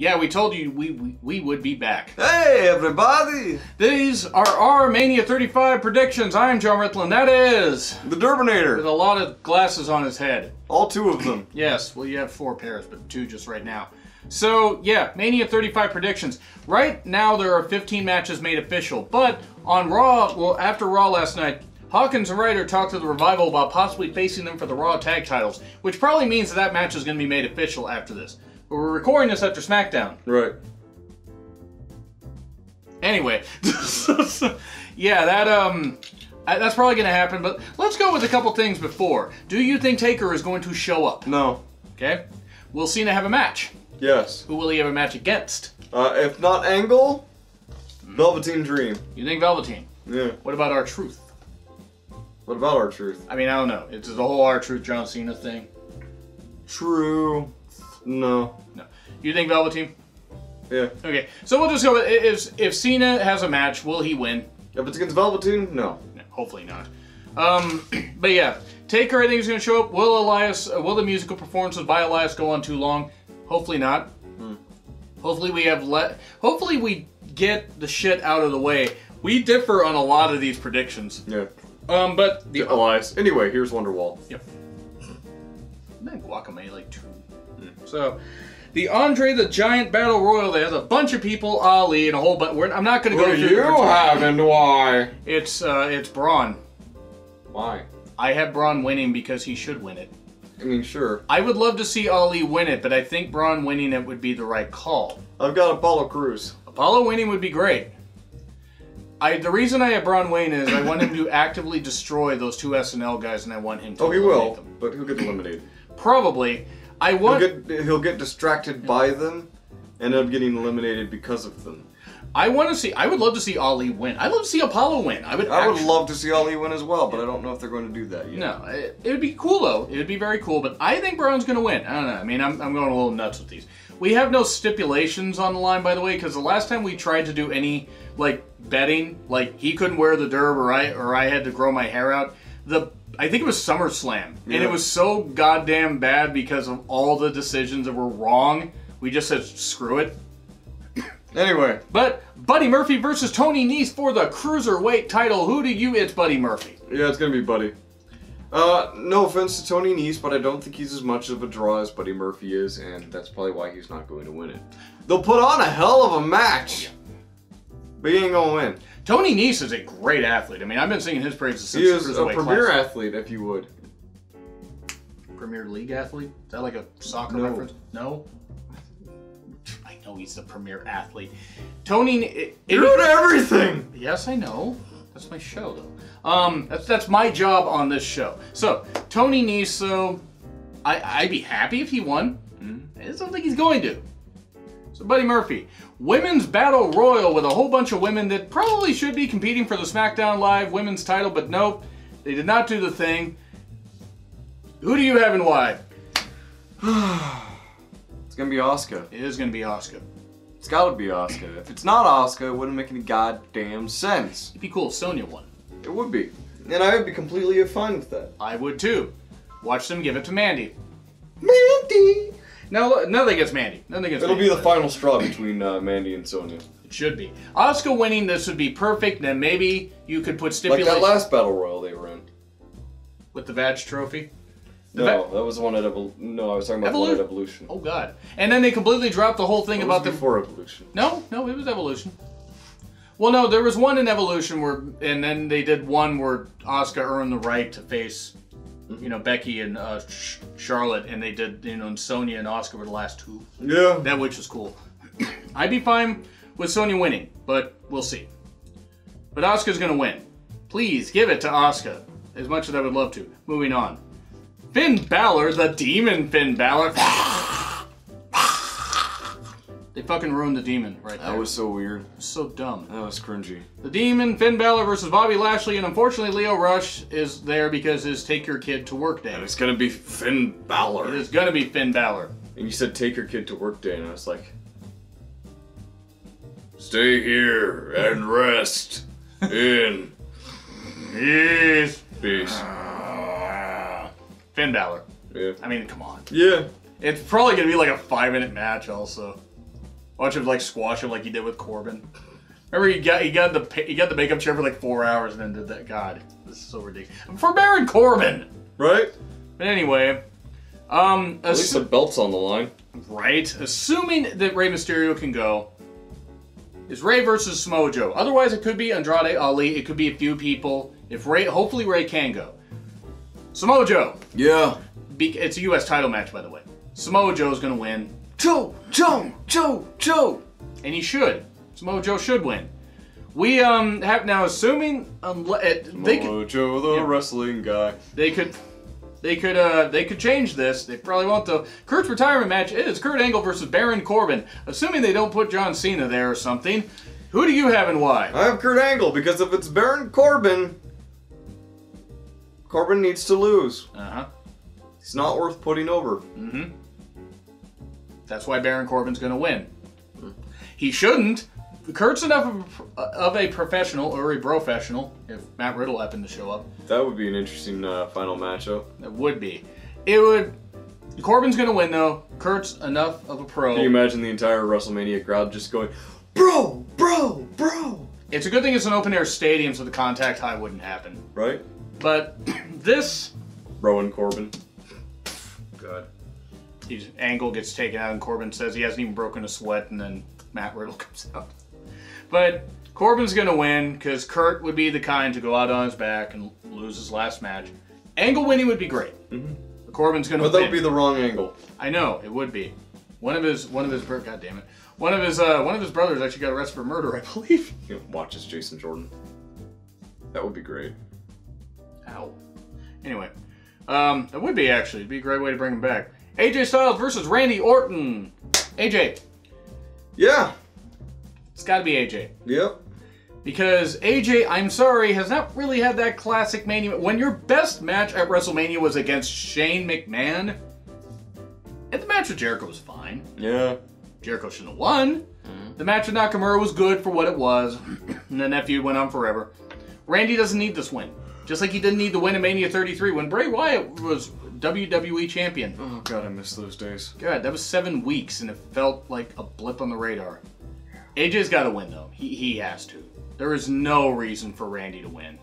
Yeah, we told you we would be back. Hey, everybody! These are our Mania 35 predictions. I'm Jonn Ritland. That is... The Derbinator. With a lot of glasses on his head. All two of them. Yes, well, you have 4 pairs, but 2 just right now. So, yeah, Mania 35 predictions. Right now, there are 15 matches made official. But on Raw, well, after Raw last night, Hawkins and Ryder talked to the Revival about possibly facing them for the Raw tag titles, which probably means that match is going to be made official after this. But we're recording this after SmackDown. Right. Anyway, yeah, that's probably going to happen, but let's go with a couple things before. Do you think Taker is going to show up? No. Okay. Will Cena have a match? Yes. Who will he have a match against? If not Angle, Velveteen Dream. You think Velveteen? Yeah. What about R-Truth? What about R-Truth? I mean, I don't know. It's the whole R-Truth John Cena thing. True. No. No. You think Velveteen? Yeah. Okay. So we'll just go with, if Cena has a match, will he win? If it's against Velveteen, no. Hopefully not. But yeah, Taker I think is going to show up. Will the musical performances by Elias go on too long? Hopefully not. Hopefully we get the shit out of the way. We differ on a lot of these predictions. Yeah. But the Elias. Anyway, here's Wonderwall. Yep. Man, Guacamole like 2. So, the André the Giant Battle Royal. They has a bunch of people, Ali, and a whole bunch. I'm not going to go through. What do you have and why? It's Braun. Why? I have Braun winning because he should win it. I mean, sure. I would love to see Ali win it, but I think Braun winning it would be the right call. I've got Apollo Crews. Apollo winning would be great. The reason I have Braun winning is I want him to actively destroy those 2 SNL guys, and I want him to eliminate them. But he'll get eliminated. Probably. He'll get distracted by them, and end up getting eliminated because of them. I would love to see Ali win. I'd love to see Apollo win. I would love to see Ali win as well, but I don't know if they're going to do that yet. No, it would be cool though. It would be very cool, but I think Braun's going to win. I don't know. I mean, I'm going a little nuts with these. We have no stipulations on the line, by the way, because the last time we tried to do any like betting, like he couldn't wear the derb or I had to grow my hair out. I think it was SummerSlam, and it was so goddamn bad because of all the decisions that were wrong. We just said screw it. Anyway. But Buddy Murphy versus Tony Nese for the Cruiserweight title. Who do you... It's Buddy Murphy. Yeah, it's going to be Buddy. No offense to Tony Nese, but I don't think he's as much of a draw as Buddy Murphy is, and that's probably why he's not going to win it. They'll put on a hell of a match, but he ain't going to win. Tony Nese is a great athlete. I mean, I've been singing his praises since he is a premier athlete, if you would. Premier League athlete? Is that like a soccer reference? No? I know he's the premier athlete. Tony... You're at everything! Yes, I know. That's my show, though. That's my job on this show. So, Tony Nese, so... I'd be happy if he won. I just don't think he's going to. So, Buddy Murphy. Women's Battle Royal with a whole bunch of women that probably should be competing for the SmackDown Live women's title, but nope. They did not do the thing. Who do you have and why? It's gonna be Asuka. It is gonna be Asuka. It's gotta be Asuka. If it's not Asuka, it wouldn't make any goddamn sense. It'd be cool if Sonya won. It would be. And I would be completely fine with that. I would too. Watch them give it to Mandy. Mandy! No, nothing against Mandy. It'll be the final straw between Mandy and Sonya. It should be. Asuka winning this would be perfect, then maybe you could put stipulations. Like that last Battle Royal they were in. With the Vag Trophy? No, that was the one at No, I was talking about the one at Evolution. Oh god. And then they completely dropped the whole thing about the... before Evolution. No, it was Evolution. Well, no, there was one in Evolution where... And then they did one where Asuka earned the right to face... You know, Becky and Charlotte, and they did, you know, and Sonya and Asuka were the last 2. Yeah. That which was cool. I'd be fine with Sonya winning, but we'll see. But Asuka's gonna win. Please give it to Asuka, as much as I would love to. Moving on. Finn Bálor, the Demon Finn Bálor. They fucking ruined the Demon right there. That was so weird. So dumb. That was cringy. The Demon, Finn Bálor versus Bobby Lashley, and unfortunately Leo Rush is there because his Take Your Kid to Work Day. And it's gonna be Finn Bálor. It is gonna be Finn Bálor. And you said take your kid to work day, and I was like... Stay here and rest in... Peace. Peace. Finn Bálor. Yeah. I mean, come on. Yeah. It's probably going to be like a 5-minute match also. Watch him like squash him like he did with Corbin. Remember he got the makeup chair for like 4 hours and then did that. God, this is so ridiculous. For Baron Corbin, right? But anyway, at least the belt's on the line, right? Assuming that Rey Mysterio can go, is Rey versus Samoa Joe. Otherwise, it could be Andrade Ali. It could be a few people. If Rey, hopefully Rey can go. Samoa Joe. Yeah. It's a U.S. title match, by the way. Samoa Joe's gonna win. Joe. And he should. Samoa Joe should win. We have now, assuming Samoa Joe, the wrestling guy. They could change this. They probably won't though. Kurt's retirement match is Kurt Angle versus Baron Corbin. Assuming they don't put John Cena there or something. Who do you have and why? I have Kurt Angle because if it's Baron Corbin, Corbin needs to lose. He's not worth putting over. That's why Baron Corbin's going to win. He shouldn't. Kurt's enough of a professional or a professional if Matt Riddle happened to show up. That would be an interesting final matchup. It would be. It would. Corbin's going to win though. Kurt's enough of a pro. Can you imagine the entire WrestleMania crowd just going, bro, bro, bro? It's a good thing it's an open air stadium so the contact high wouldn't happen. Right. But this... Rowan Corbin. Good. Angle gets taken out and Corbin says he hasn't even broken a sweat and then Matt Riddle comes out. But Corbin's going to win because Kurt would be the kind to go out on his back and lose his last match. Angle winning would be great. But Corbin's going to win. But that would be the wrong angle. I know, it would be. One of his God damn it. One of his brothers actually got arrested for murder, I believe. Watches Jason Jordan. That would be great. Ow. Anyway, that would be actually. It'd be a great way to bring him back. AJ Styles versus Randy Orton. AJ. Yeah. It's got to be AJ. Yep. Because AJ, I'm sorry, has not really had that classic Mania. When your best match at WrestleMania was against Shane McMahon, and the match with Jericho was fine. Yeah. Jericho shouldn't have won. The match with Nakamura was good for what it was, and then that feud went on forever. Randy doesn't need this win. Just like he didn't need the win in Mania 33 when Bray Wyatt was WWE champion. Oh god, I miss those days. God, that was 7 weeks and it felt like a blip on the radar. AJ's got to win though. He has to. There is no reason for Randy to win.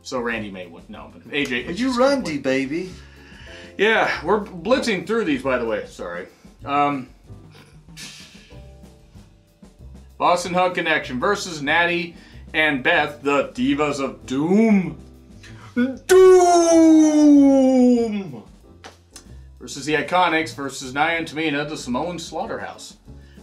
So Randy may win. No, but AJ... Are you Randy, baby? Yeah, we're blitzing through these, by the way. Sorry. Boston Hug Connection versus Natty and Beth, the Divas of Doom. Doom! Versus the Iconics versus Nia and Tamina, the Samoan Slaughterhouse.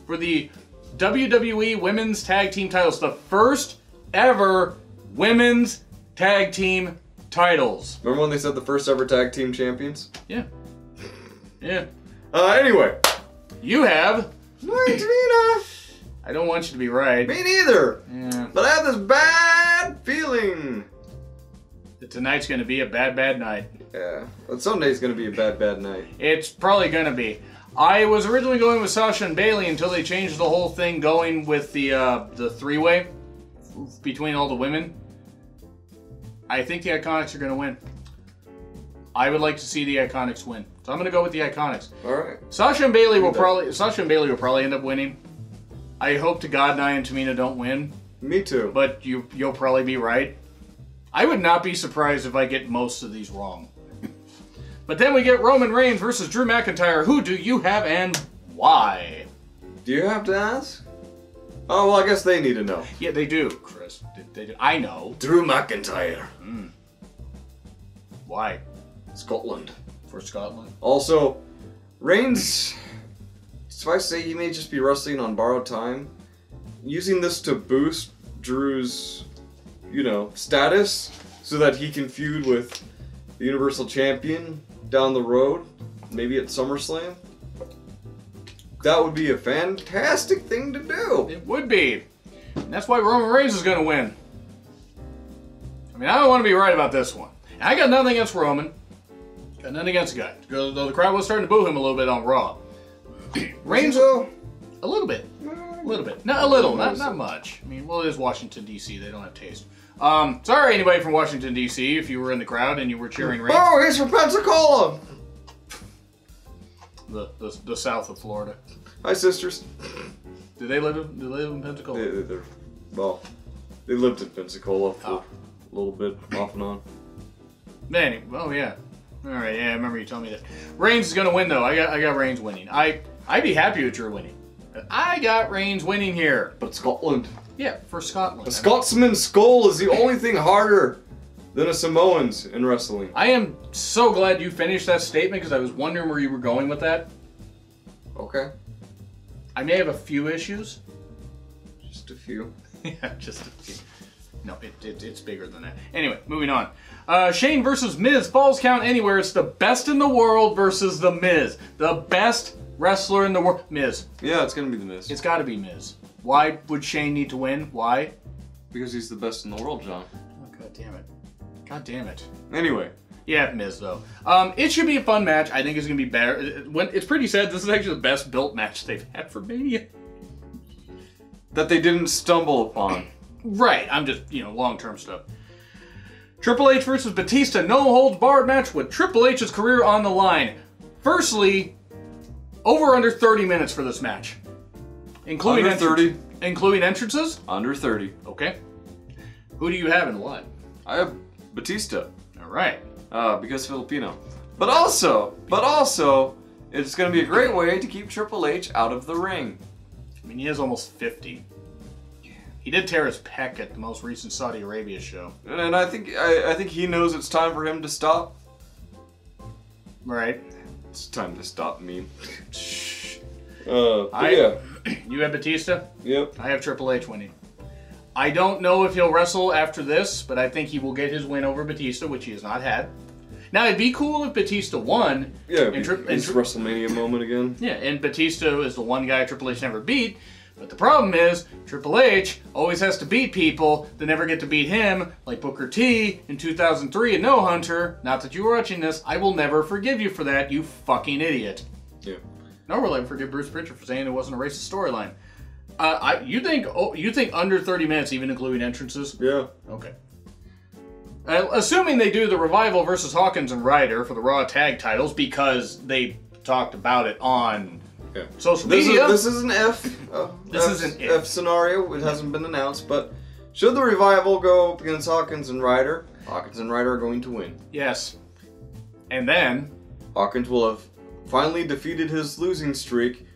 For the WWE Women's Tag Team titles. The first ever Women's Tag Team titles. Remember when they said the first ever tag team champions? Yeah. Yeah. Anyway. You have... Tamina! I don't want you to be right. Me neither! Yeah. But I have this bad feeling. That tonight's going to be a bad, bad night. Yeah. But Sunday's going to be a bad, bad night. It's probably going to be. I was originally going with Sasha and Bayley until they changed the whole thing going with the three-way between all the women. I think the Iconics are going to win. I would like to see the Iconics win. So I'm going to go with the Iconics. All right. Sasha and Bayley will probably end up winning. I hope to God Nia and Tamina don't win. Me too. But you'll probably be right. I would not be surprised if I get most of these wrong. But then we get Roman Reigns versus Drew McIntyre. Who do you have and why? Do you have to ask? Oh, well, I guess they need to know. Yeah, they do, Chris. They do. I know. Drew McIntyre. Why? Scotland. For Scotland? Also, Reigns, so I say he may just be wrestling on borrowed time. Using this to boost Drew's, status so that he can feud with the Universal Champion down the road, maybe at SummerSlam. That would be a fantastic thing to do. It would be. And that's why Roman Reigns is going to win. I mean, I don't want to be right about this one. I got nothing against Roman. Got nothing against the guy. Though the crowd was starting to boo him a little bit on Raw. Reigns, a little bit. A little bit. Not a little, not much. I mean, well, it is Washington, D.C. They don't have taste. Sorry, anybody from Washington, D.C., if you were in the crowd and you were cheering Reigns. Oh, he's from Pensacola! The south of Florida. Hi, sisters. Do they live in Pensacola? Well, they lived in Pensacola for a little bit, off and on. Manny, oh yeah. Alright, yeah, I remember you telling me that. Reigns is gonna win though. I got Reigns winning. I'd be happy with Drew winning. I got Reigns winning here. But Scotland. Yeah, for Scotland. A Scotsman's skull is the only thing harder than a Samoan's in wrestling. I am so glad you finished that statement because I was wondering where you were going with that. Okay. I may have a few issues. Just a few. Yeah, just a few. No, it's bigger than that. Anyway, moving on. Shane versus Miz. Falls count anywhere. It's the best in the world versus the Miz. The best wrestler in the world. Miz. Yeah, it's going to be the Miz. It's got to be Miz. Why would Shane need to win? Why? Because he's the best in the world, John. Oh, God damn it. God damn it. Anyway. Yeah, Miz, though. It should be a fun match. I think it's going to be better. It's pretty sad. This is actually the best built match they've had for Mania. That they didn't stumble upon. Right. I'm just, long-term stuff. Triple H versus Batista. No-holds-barred match with Triple H's career on the line. Firstly, over under 30 minutes for this match. Including under 30. Including entrances? Under 30. Okay. Who do you have and what? I have Batista. All right. Because Filipino. But also, it's going to be a great way to keep Triple H out of the ring. I mean, he is almost 50. He did tear his pec at the most recent Saudi Arabia show. And I think he knows it's time for him to stop. Right. It's time to stop me. Yeah. You have Batista? Yep. I have Triple H winning. I don't know if he'll wrestle after this, but I think he will get his win over Batista, which he has not had. Now, it'd be cool if Batista won. Yeah, it's WrestleMania moment again. Yeah, and Batista is the one guy Triple H never beat. But the problem is, Triple H always has to beat people that never get to beat him, like Booker T in 2003 and No Hunter. Not that you were watching this. I will never forgive you for that, you fucking idiot. Yeah. Nor will I forgive Bruce Pritchard for saying it wasn't a racist storyline. You think under 30 minutes, even including entrances? Yeah. Okay. Assuming they do the Revival versus Hawkins and Ryder for the Raw tag titles because they talked about it on social media. This is an F. This is an F scenario. It hasn't been announced, but should the Revival go up against Hawkins and Ryder, Hawkins and Ryder are going to win. Yes. And then Hawkins will have finally defeated his losing streak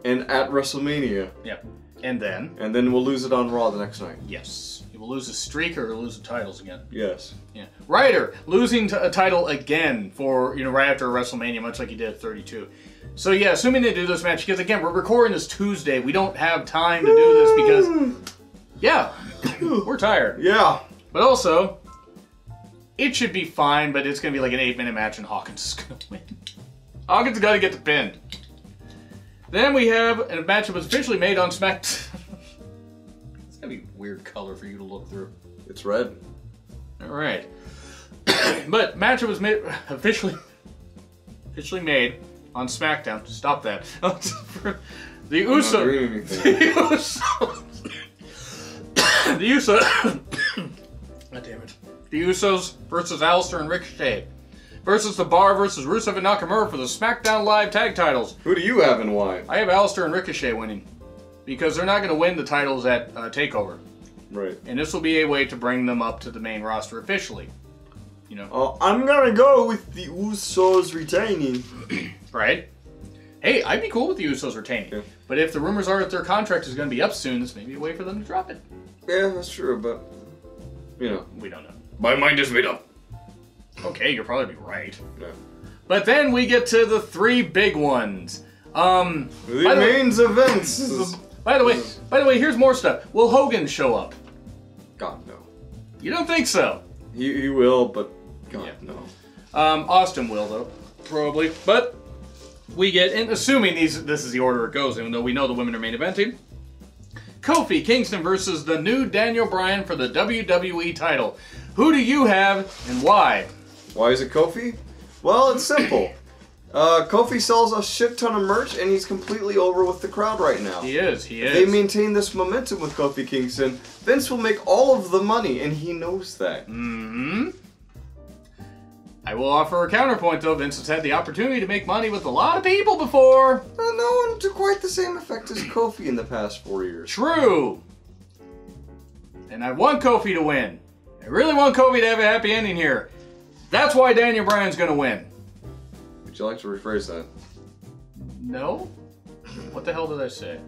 and at WrestleMania. Yep. And then we'll lose it on Raw the next night. Yes. He will lose his streak or lose the titles again. Yes. Yeah. Ryder losing a title again for, right after WrestleMania, much like he did at 32. So yeah, assuming they do this match, because again, we're recording this Tuesday. We don't have time to do this because, yeah, we're tired. Yeah. But also, it should be fine, but it's going to be like an 8-minute match and Hawkins is going to win. Hawkins got to get the pin. Then we have a match that was officially made on SmackDown. It's going to be a weird color for you to look through. It's red. Alright. But match that was made, officially made on SmackDown. Stop that. The Usos. The Usos. God damn it. The Usos versus Aleister and Ricochet. Versus The Bar versus Rusev and Nakamura for the SmackDown Live tag titles. Who do you have and why? I have Aleister and Ricochet winning. Because they're not going to win the titles at TakeOver. Right. And this will be a way to bring them up to the main roster officially. I'm going to go with the Usos retaining. Right? Hey, I'd be cool with the Usos retaining. Yeah. But if the rumors are that their contract is going to be up soon, this may be a way for them to drop it. Yeah, that's true, but, we don't know. My mind is made up. Okay, you'll probably be right. Yeah. But then we get to the three big ones. The main events. By the way, here's more stuff. Will Hogan show up? God, no. You don't think so? He will, but God, no. Austin will, though. Probably. But we get, and assuming this is the order it goes, even though we know the women are main eventing, Kofi Kingston versus the new Daniel Bryan for the WWE title. Who do you have and why? Why is it Kofi? Well, it's simple. Kofi sells a shit ton of merch, and he's completely over with the crowd right now. He is. If they maintain this momentum with Kofi Kingston, Vince will make all of the money, and he knows that. Mm-hmm. I will offer a counterpoint, though. Vince has had the opportunity to make money with a lot of people before. No one to quite the same effect as Kofi in the past 4 years. True. And I want Kofi to win. I really want Kofi to have a happy ending here. That's why Daniel Bryan's going to win. Would you like to rephrase that? No? What the hell did I say?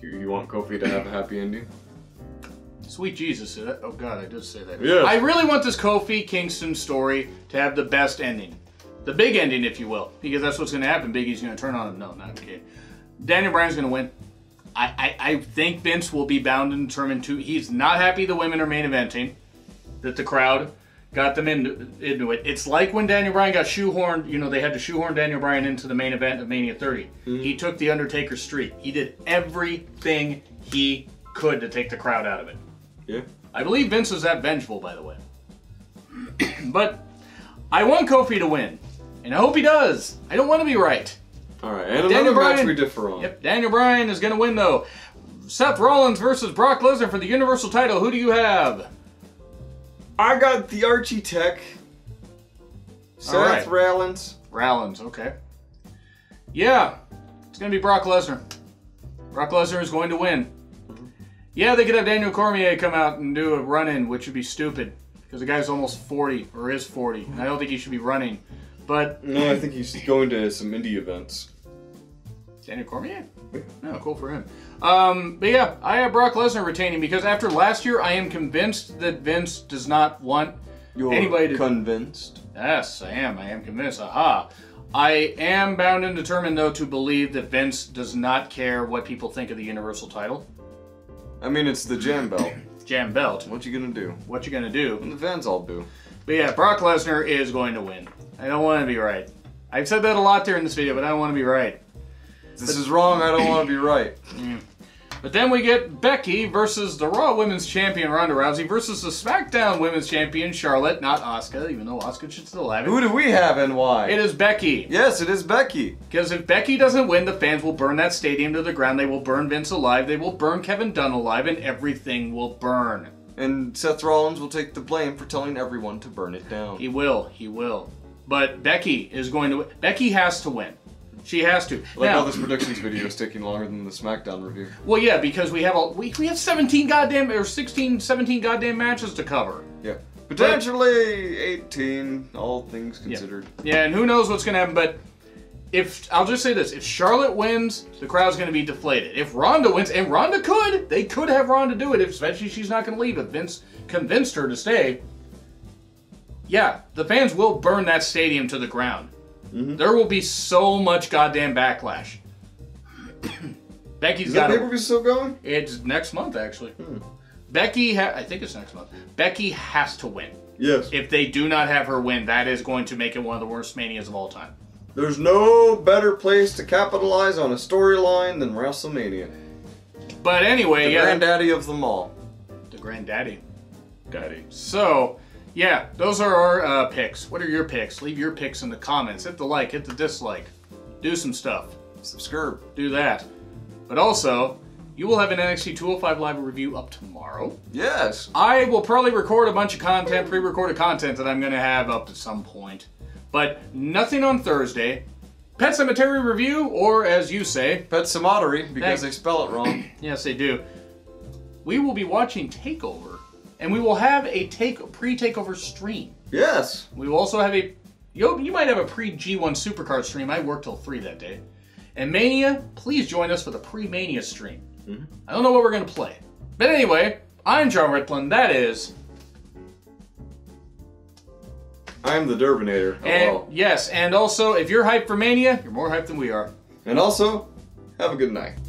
You want Kofi to have a happy ending? Sweet Jesus. Oh, God, I did say that. Yeah. I really want this Kofi Kingston story to have the best ending. The big ending, if you will. Because that's what's going to happen. Big E's going to turn on him. No, not okay. Daniel Bryan's going to win. I think Vince will be bound and determined to. He's not happy the women are main eventing. That the crowd got them into it. It's like when Daniel Bryan got shoehorned. You know, they had to shoehorn Daniel Bryan into the main event of Mania 30. Mm-hmm. He took the Undertaker streak. He did everything he could to take the crowd out of it. Yeah. I believe Vince was that vengeful, by the way. But I want Kofi to win. And I hope he does. I don't want to be right. Alright, and another match we differ on. Yep, Daniel Bryan is going to win, though. Seth Rollins versus Brock Lesnar for the Universal title. Who do you have? I got the Archie Tech. Seth Rollins. Rollins, okay. Yeah, it's going to be Brock Lesnar. Brock Lesnar is going to win. Mm-hmm. Yeah, they could have Daniel Cormier come out and do a run-in, which would be stupid. Because the guy's almost 40, or is 40. And I don't think he should be running. But no, I think he's going to some indie events. Daniel Cormier? No, cool for him. But yeah, I have Brock Lesnar retaining because after last year, I am convinced that Vince does not want anybody to... convinced? Yes, I am. I am convinced. Aha. I am bound and determined, though, to believe that Vince does not care what people think of the Universal title. I mean, it's the Jam Belt. Jam Belt. What you gonna do? What you gonna do? And the fans all do. But yeah, Brock Lesnar is going to win. I don't want to be right. I've said that a lot during this video, but I don't want to be right. This is wrong, I don't want to be right. But then we get Becky versus the Raw Women's Champion Ronda Rousey versus the SmackDown Women's Champion Charlotte, not Asuka, even though Asuka should still have it. Who do we have and why? It is Becky. Yes, it is Becky. Because if Becky doesn't win, the fans will burn that stadium to the ground. They will burn Vince alive. They will burn Kevin Dunn alive, and everything will burn. And Seth Rollins will take the blame for telling everyone to burn it down. He will. He will. But Becky is going to win. Becky has to win. She has to. Like now, all this predictions video is taking longer than the SmackDown review. Well, yeah, because we have we have 17 goddamn or 16, 17 goddamn matches to cover. Yeah, potentially 18, all things considered. Yeah, and who knows what's gonna happen? But if I'll just say this: if Charlotte wins, the crowd's gonna be deflated. If Ronda wins, and Ronda they could have Ronda do it, especially if she's not gonna leave. If Vince convinced her to stay, yeah, the fans will burn that stadium to the ground. Mm-hmm. There will be so much goddamn backlash. Becky's got. Is that pay-per-view still going? It's next month, actually. Becky, I think it's next month. Becky has to win. Yes. If they do not have her win, that is going to make it one of the worst Manias of all time. There's no better place to capitalize on a storyline than WrestleMania. But anyway, the granddaddy of them all. The granddaddy. Daddy. So. Yeah, those are our picks. What are your picks? Leave your picks in the comments. Hit the like, hit the dislike. Do some stuff. Subscribe. Do that. But also, you will have an NXT 205 Live review up tomorrow. Yes. I will probably record a bunch of content, pre-recorded content that I'm going to have up at some point. But nothing on Thursday. Pet Sematary review, or as you say... Pet Sematary, because they spell it wrong. Yes, they do. We will be watching TakeOver. And we will have a pre-takeover stream. Yes. We will also have you might have a pre-G1 Supercard stream. I work till 3 that day. And Mania, please join us for the pre-Mania stream. Mm-hmm. I don't know what we're going to play. But anyway, I'm John Ritland. That is... I'm the Durbinator. And, yes, and also, if you're hyped for Mania, you're more hyped than we are. And also, have a good night.